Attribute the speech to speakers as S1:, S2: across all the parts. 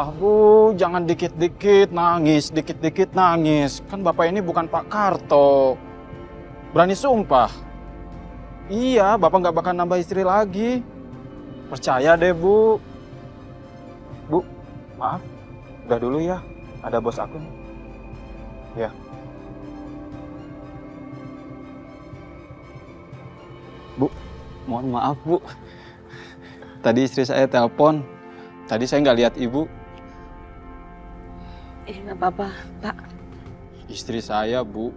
S1: Alah Bu, jangan dikit-dikit nangis. Kan Bapak ini bukan Pak Karto. Berani sumpah. Iya, Bapak nggak bakal nambah istri lagi. Percaya deh Bu. Bu, maaf. Udah dulu ya, ada bos aku nih. Ya. Bu, mohon maaf Bu. Tadi istri saya telepon. Tadi saya nggak lihat Ibu.
S2: Nggak apa-apa, Pak.
S1: Istri saya, Bu,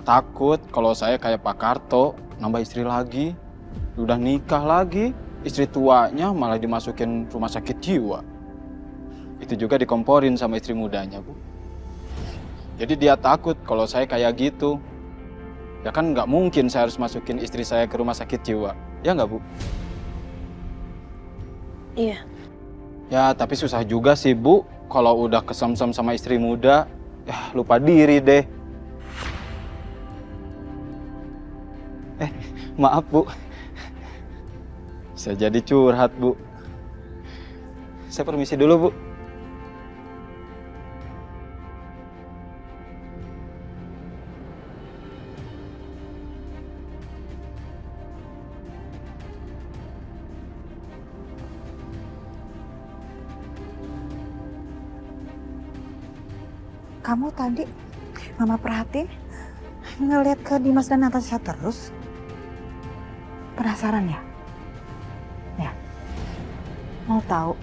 S1: takut kalau saya kayak Pak Karto, nambah istri lagi. Udah nikah lagi, istri tuanya malah dimasukin rumah sakit jiwa. Itu juga dikomporin sama istri mudanya, Bu. Jadi dia takut kalau saya kayak gitu. Ya kan nggak mungkin saya harus masukin istri saya ke rumah sakit jiwa. Ya nggak, Bu?
S2: Iya.
S1: Ya, tapi susah juga sih, Bu. Kalau udah kesemsem sama istri muda, ya lupa diri deh. Maaf, Bu. Saya jadi curhat, Bu. Saya permisi dulu, Bu.
S3: Kamu tadi, Mama perhatiin, ngeliat ke Dimas dan Natasha terus. Penasaran ya? Ya. Mau tahu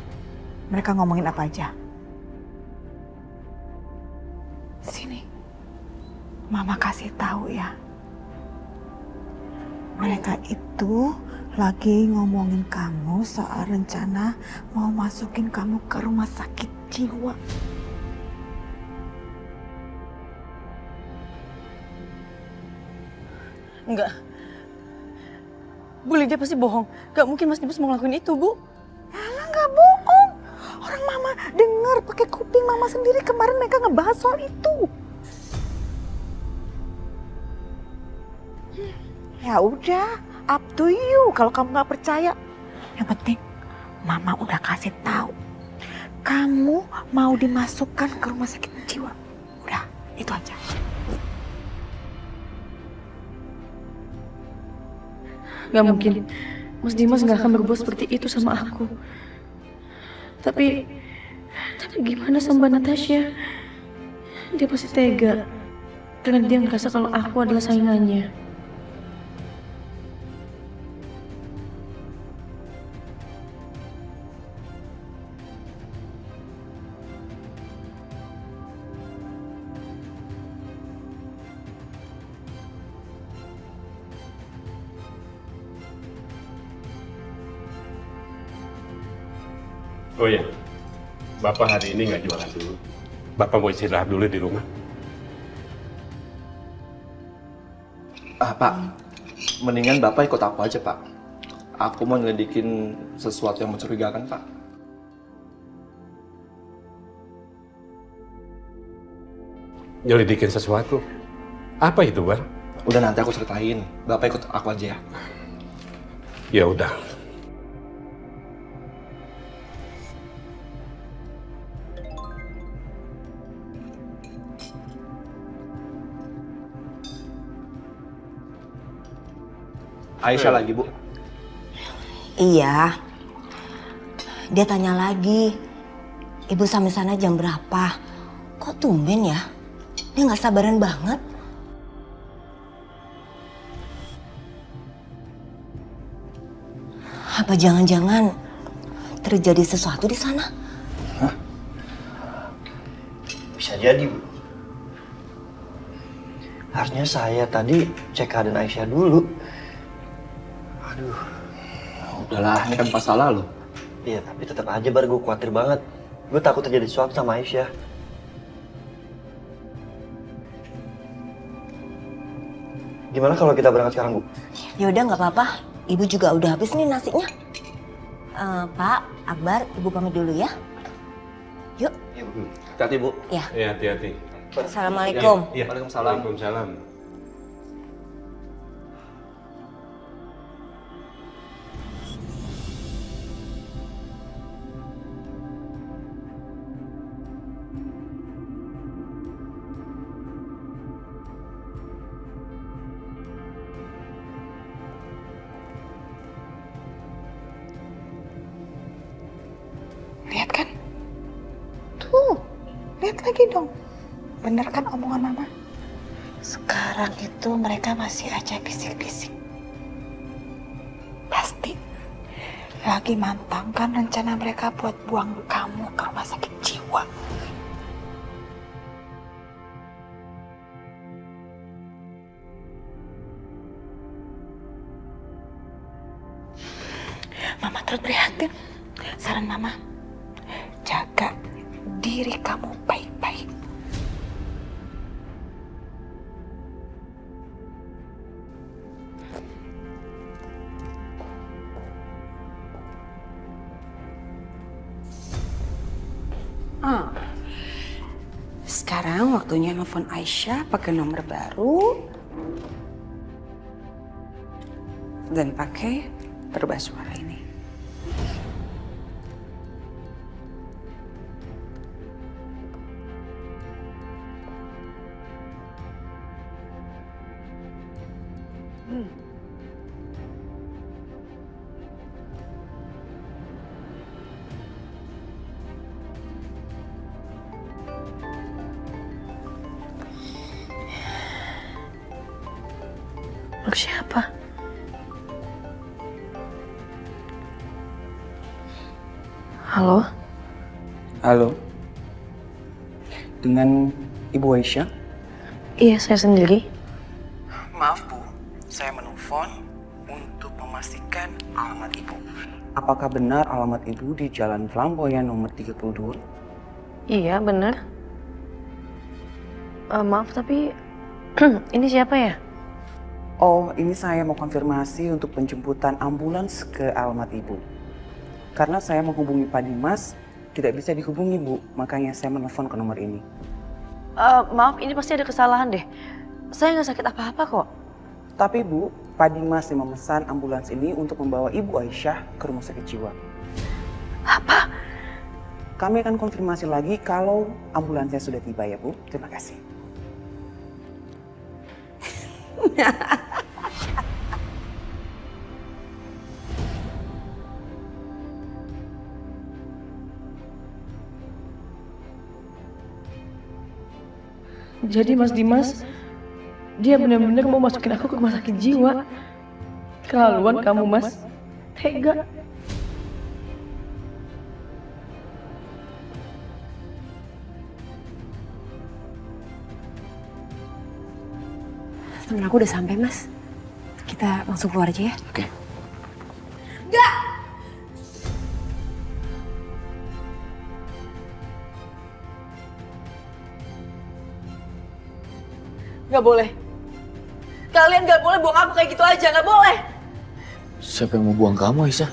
S3: mereka ngomongin apa aja? Sini. Mama kasih tahu ya. Mereka itu lagi ngomongin kamu soal rencana mau masukin kamu ke rumah sakit jiwa.
S2: Enggak. Bu Lydia pasti bohong. Gak mungkin Mas Dimas mau ngelakuin itu, Bu.
S3: Alah, nggak bohong. Orang Mama dengar pakai kuping Mama sendiri kemarin mereka ngebahas soal itu. Ya udah, up to you kalau kamu nggak percaya. Yang penting Mama udah kasih tahu. Kamu mau dimasukkan ke rumah sakit jiwa. Udah, itu aja.
S2: Gak mungkin. Mas Dimas gak akan berbuat seperti itu sama aku. Tapi gimana sama Mbak Natasha? Dia pasti tega. Karena dia ngerasa kalau aku adalah saingannya.
S4: Oh ya, Bapak hari ini nggak jualan dulu. Bapak mau istirahat dulu di rumah.
S5: Pak, mendingan Bapak ikut aku aja, Pak. Aku mau nyelidikin sesuatu yang mencurigakan, Pak.
S4: Nyelidikin sesuatu. Apa itu, Bang?
S5: Udah nanti aku ceritain. Bapak ikut aku aja ya.
S4: Ya udah.
S5: Aisyah lagi, Bu.
S6: Iya. Dia tanya lagi, Ibu sampai sana jam berapa? Kok tumben ya? Dia nggak sabaran banget. Apa jangan-jangan terjadi sesuatu di sana?
S5: Bisa jadi, Bu. Harusnya saya tadi cek keadaan Aisyah dulu. Aduh. Udahlah, ini kan masalah loh. Iya, tapi tetap aja gue khawatir banget. Gue takut terjadi sesuatu sama Aisyah. Gimana kalau kita berangkat sekarang, Bu?
S6: Ya udah nggak apa-apa. Ibu juga udah habis nih nasinya. Pak, Akbar, Ibu pamit dulu ya. Yuk.
S5: Iya, Bu. Hati-hati, Bu.
S6: Ya.
S4: Ya, hati-hati.
S6: Assalamualaikum.
S4: Ya.
S5: Waalaikumsalam.
S4: Waalaikumsalam.
S3: Tuh, lihat lagi dong. Bener kan omongan mama? Sekarang itu mereka masih aja bisik-bisik. Pasti lagi mantangkan rencana mereka buat buang kamu ke rumah sakit jiwa. Mama terus prihatin. Saran mama, jaga diri kamu baik-baik.
S7: Sekarang waktunya nelfon Aisyah pakai nomor baru dan pakai perubah suara ini.
S2: Untuk siapa? Halo?
S7: Halo, dengan Ibu Aisyah?
S2: Iya, saya sendiri.
S7: Maaf Bu, saya menelpon untuk memastikan alamat Ibu. Apakah benar alamat Ibu di Jalan Flamboyan nomor 32?
S2: Iya, bener. Maaf, tapi ini siapa ya?
S7: Oh, ini saya mau konfirmasi untuk penjemputan ambulans ke alamat Ibu. Karena saya menghubungi Pak Dimas, tidak bisa dihubungi Bu, makanya saya menelpon ke nomor ini.
S2: Maaf, ini pasti ada kesalahan deh. Saya nggak sakit apa-apa kok.
S7: Tapi Bu, Pak Dimas yang memesan ambulans ini untuk membawa Ibu Aisyah ke rumah sakit jiwa.
S2: Apa?
S7: Kami akan konfirmasi lagi kalau ambulansnya sudah tiba ya Bu. Terima kasih.
S2: Jadi Mas Dimas, dia benar-benar mau masukin aku ke rumah sakit jiwa. Keterlaluan kamu, Mas. Tega.
S6: Temen aku udah sampai, Mas. Kita langsung keluar aja ya.
S1: Oke.
S2: Nggak boleh. Kalian nggak boleh buang aku kayak gitu aja, nggak boleh.
S8: Siapa yang mau buang kamu, Aisyah?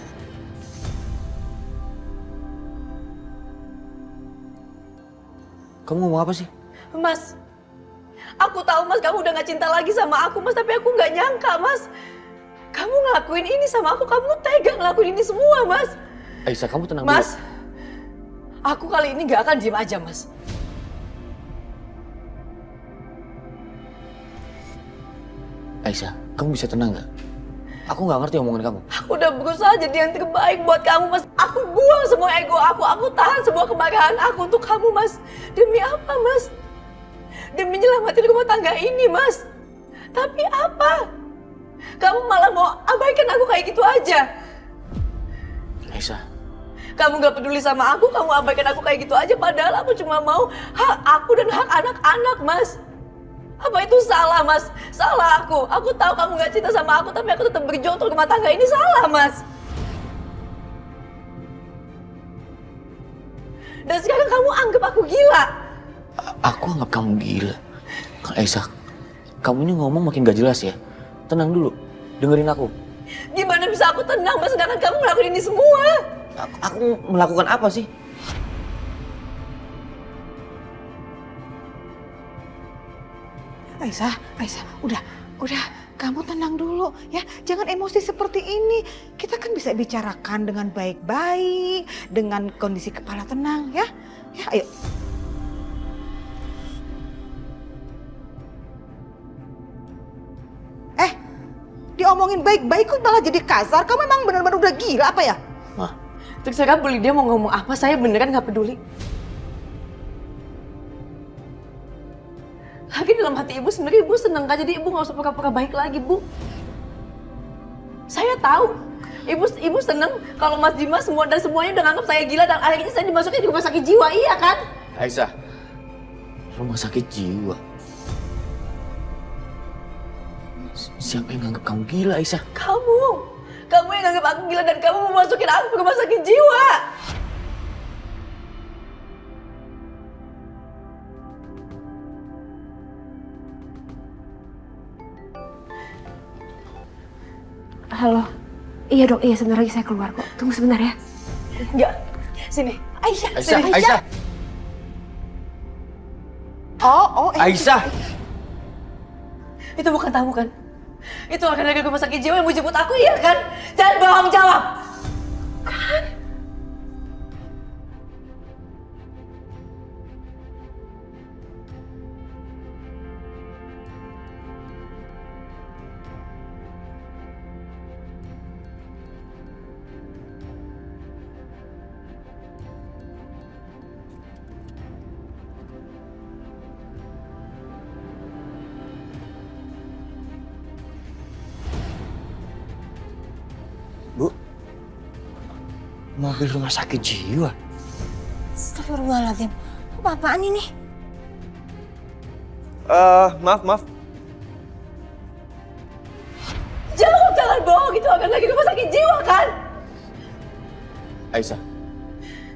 S8: Kamu ngomong apa sih?
S2: Mas, aku tahu Mas kamu udah nggak cinta lagi sama aku Mas, tapi aku nggak nyangka Mas. Kamu ngelakuin ini sama aku, kamu tega ngelakuin ini semua Mas.
S8: Aisyah, kamu tenang
S2: Mas,
S8: dulu.
S2: aku kali ini nggak akan diem aja Mas.
S8: Aisyah, kamu bisa tenang nggak? Aku nggak ngerti omongan kamu.
S2: Aku udah berusaha jadi yang terbaik buat kamu Mas. Aku buang semua ego aku tahan semua kemarahan aku untuk kamu Mas. Demi apa Mas? Demi menyelamatin rumah tangga ini Mas. Tapi apa? Kamu malah mau abaikan aku kayak gitu aja.
S8: Aisyah,
S2: Kamu gak peduli sama aku, kamu abaikan aku kayak gitu aja. Padahal aku cuma mau hak aku dan hak anak-anak Mas. Apa itu salah Mas? Salah aku. Aku tahu kamu gak cinta sama aku, tapi aku tetap berjuang untuk rumah tangga ini. Salah Mas. Dan sekarang kamu anggap aku gila.
S8: aku anggap kamu gila. Aisyah, kamu ini ngomong makin gak jelas ya. Tenang dulu, dengerin aku.
S2: Gimana bisa aku tenang Mas, sedangkan kamu ngelakuin ini semua?
S8: Aku melakukan apa sih?
S3: Aisyah, udah, kamu tenang dulu ya. Jangan emosi seperti ini. Kita kan bisa bicarakan dengan baik-baik, dengan kondisi kepala tenang ya. Ya, ayo. Diomongin baik-baik kok malah jadi kasar. Kamu memang benar-benar udah gila apa ya?
S2: Terserah Bu Lydia mau ngomong apa, saya beneran gak peduli. Lagi dalam hati ibu sebenarnya ibu senang kan, jadi ibu nggak usah pura-pura baik lagi, Bu. Saya tahu ibu senang kalau Mas Dimas semuanya udah nganggap saya gila dan akhirnya saya dimasukin di rumah sakit jiwa, iya kan?
S8: Aisyah, rumah sakit jiwa. Siapa yang nganggap kamu gila, Aisyah?
S2: Kamu yang nganggap aku gila dan kamu mau masukin aku ke rumah sakit jiwa. Halo. Iya dok, iya sebentar lagi saya keluar kok. Tunggu sebentar ya. Enggak. Sini. Aisyah.
S8: Aisyah. Aisyah.
S2: Itu bukan tamu kan? Itu akan dari rumah sakit jiwa yang mau jemput aku, iya kan? Jangan bohong, jawab. Kan?
S5: Bu, mobil rumah sakit jiwa.
S6: Astagfirullahaladzim. Apa-apaan ini?
S5: Maaf.
S2: Jangan bohong, itu akan lagi rumah sakit jiwa kan?
S8: Aisyah,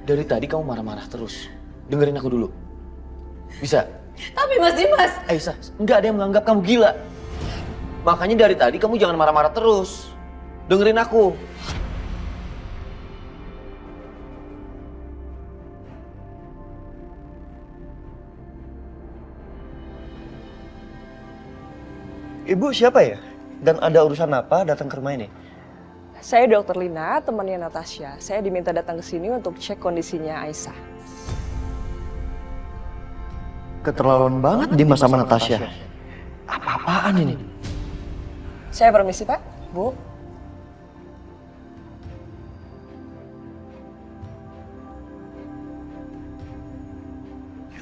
S8: dari tadi kamu marah-marah terus. Dengerin aku dulu. Bisa?
S2: Tapi Mas Dimas.
S8: Aisyah, nggak ada yang menganggap kamu gila. Makanya dari tadi kamu jangan marah-marah terus. Dengerin aku.
S5: Ibu siapa ya? Dan ada urusan apa datang ke rumah ini?
S9: Saya Dr. Lina, temannya Natasha. Saya diminta datang ke sini untuk cek kondisinya Aisyah.
S5: Keterlaluan banget Dimas sama Natasha. Apa-apaan ini?
S9: Saya permisi, Pak. Bu.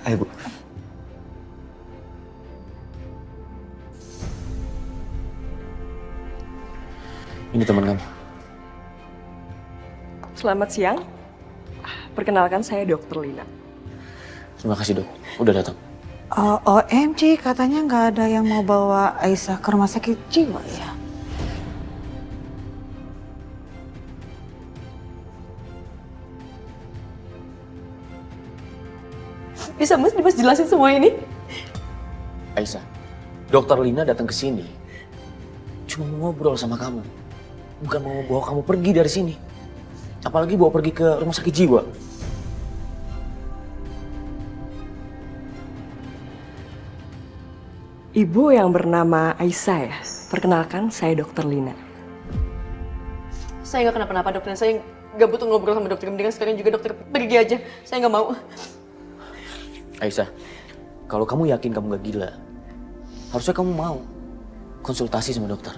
S5: Ayo, Bu.
S8: Ini teman kamu.
S9: Selamat siang. Perkenalkan saya Dr. Lina.
S8: Terima kasih dok, udah datang.
S3: OMG, katanya nggak ada yang mau bawa Aisyah ke rumah sakit jiwa ya?
S2: Bisa Mas Dimas jelasin semua ini?
S8: Aisyah, Dokter Lina datang ke sini cuma mau ngobrol sama kamu. Bukan mau bawa kamu pergi dari sini. Apalagi bawa pergi ke rumah sakit jiwa.
S9: Ibu yang bernama Aisyah ya? Perkenalkan, saya Dr. Lina.
S2: Saya nggak kenapa-napa dokter. Saya nggak butuh ngobrol sama dokter. Mendingan sekarang juga dokter pergi aja. Saya nggak mau.
S8: Aisyah, kalau kamu yakin kamu gak gila, harusnya kamu mau konsultasi sama dokter.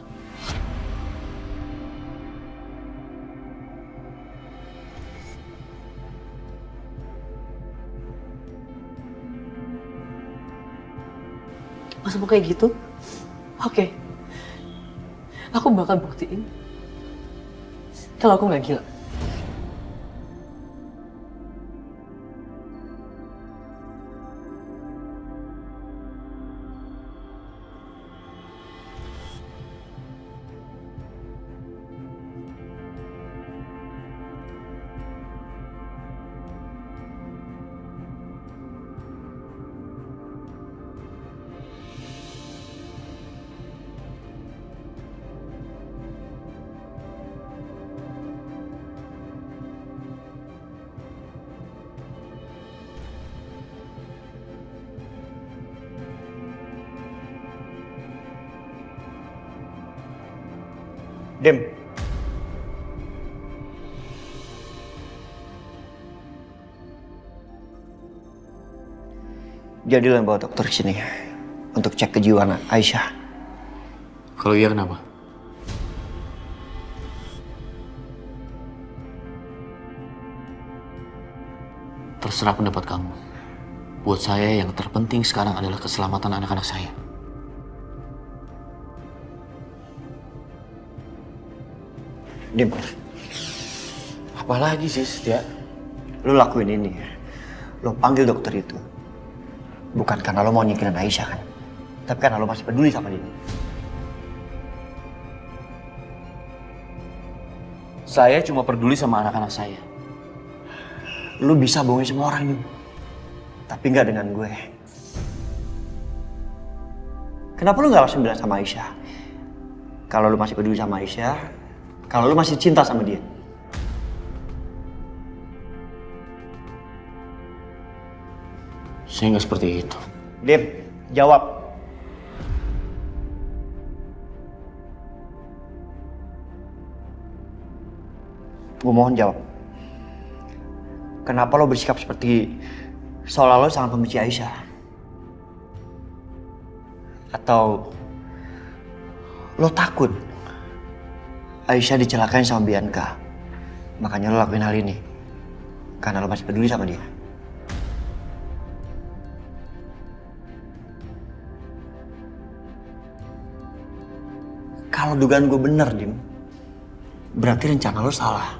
S2: Masa mau kayak gitu? Oke. Aku bakal buktiin kalau aku nggak gila.
S5: Dem. Jadilah bawa dokter ke sini untuk cek kejiwaan Aisyah.
S8: Kalau iya kenapa? Terserah pendapat kamu. Buat saya yang terpenting sekarang adalah keselamatan anak-anak saya.
S5: Dim,
S8: Apalagi sih, Setia?
S5: lu lakuin ini. Lu panggil dokter itu. Bukan karena lu mau nyingkirin Aisyah kan? Tapi karena lu masih peduli sama dia.
S8: Saya cuma peduli sama anak-anak saya.
S5: Lu bisa bohongin semua orang, Dim. Tapi nggak dengan gue. Kenapa lu nggak langsung bilang sama Aisyah? Kalau lu masih peduli sama Aisyah, kalau lu masih cinta sama dia.
S8: Saya nggak seperti itu.
S5: Dim, jawab. Gue mohon jawab. Kenapa lo bersikap seperti seolah lo sangat membenci Aisyah? Atau lo takut Aisyah dicelakain sama Bianca? Makanya lo lakuin hal ini karena lo masih peduli sama dia. Kalau dugaan gue bener, Dim, berarti rencana lo salah.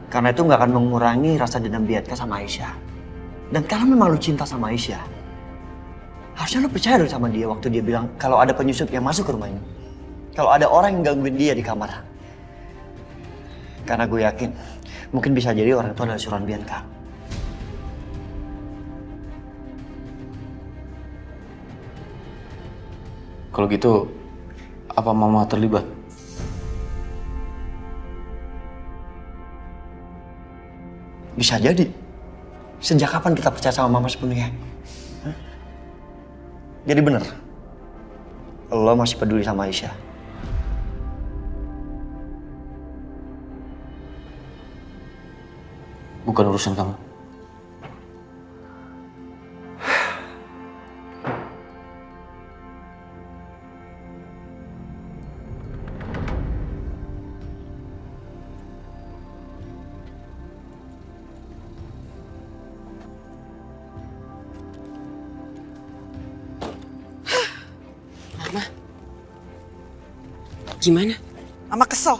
S5: Karena itu nggak akan mengurangi rasa dendam Bianca sama Aisyah. Dan kalau memang lo cinta sama Aisyah, harusnya lo percaya dong sama dia waktu dia bilang kalau ada penyusup yang masuk ke rumah ini. Kalau ada orang yang gangguin dia di kamar. Karena gue yakin, mungkin bisa jadi orang itu adalah suruhan Bianca.
S8: Kalau gitu, apa Mama terlibat?
S5: Bisa jadi. Sejak kapan kita percaya sama Mama sepenuhnya? Hah? Jadi bener, lo masih peduli sama Aisyah.
S8: Bukan urusan kamu.
S10: Gimana?
S3: Mama kesel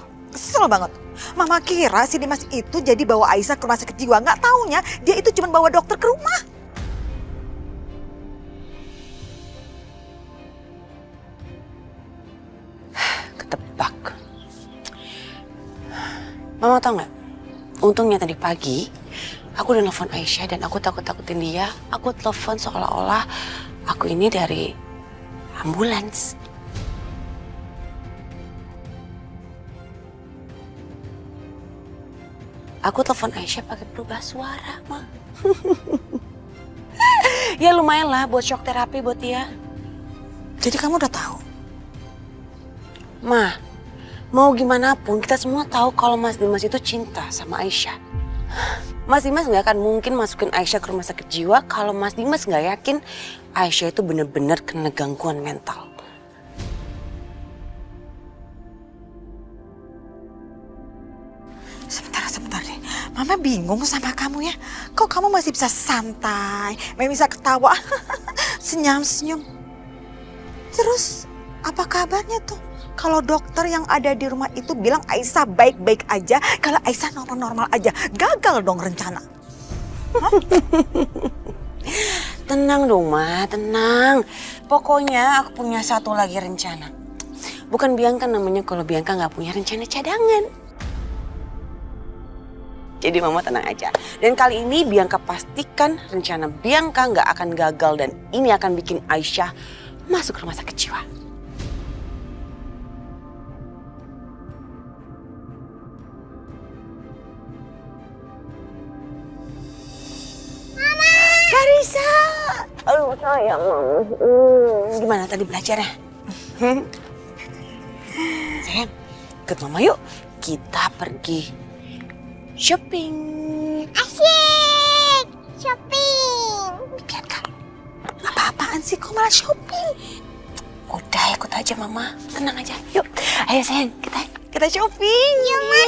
S3: banget. Mama kira si Dimas itu jadi bawa Aisyah ke rumah sakit jiwa. Nggak taunya dia itu cuma bawa dokter ke rumah.
S10: Ketebak. Mama tau nggak? Untungnya tadi pagi aku udah nelfon Aisyah dan aku takut-takutin dia. Aku telepon seolah-olah aku ini dari ambulans. Aku telepon Aisyah pakai berubah suara, Ma. Ya lumayan lah buat shock terapi buat dia.
S3: Jadi kamu udah tahu?
S10: Ma, mau gimana pun kita semua tahu kalau Mas Dimas itu cinta sama Aisyah. Mas Dimas nggak akan mungkin masukin Aisyah ke rumah sakit jiwa kalau Mas Dimas nggak yakin Aisyah itu benar-benar kena gangguan mental.
S3: Sebentar deh. Mama bingung sama kamu ya. Kok kamu masih bisa santai, bisa ketawa, senyum-senyum. Terus apa kabarnya tuh? Kalau dokter yang ada di rumah itu bilang Aisyah baik-baik aja, kalau Aisyah normal-normal aja, gagal dong rencana.
S10: Tenang dong, Ma, tenang. Pokoknya aku punya satu lagi rencana. Bukan Bianca namanya kalau Bianca nggak punya rencana cadangan. Jadi Mama tenang aja. Dan kali ini Bianca pastikan rencana Bianca nggak akan gagal dan ini akan bikin Aisyah masuk rumah sakit jiwa. Mama! Karisa! Aduh sayang Mama. Gimana tadi belajarnya? Sayang, ikut Mama yuk. Kita pergi shopping.
S6: Asyik! Shopping!
S10: Bianca, apa-apaan sih kok malah shopping? Udah ikut aja Mama, tenang aja. Yuk, ayo sayang kita shopping.
S6: Yuk, Ma.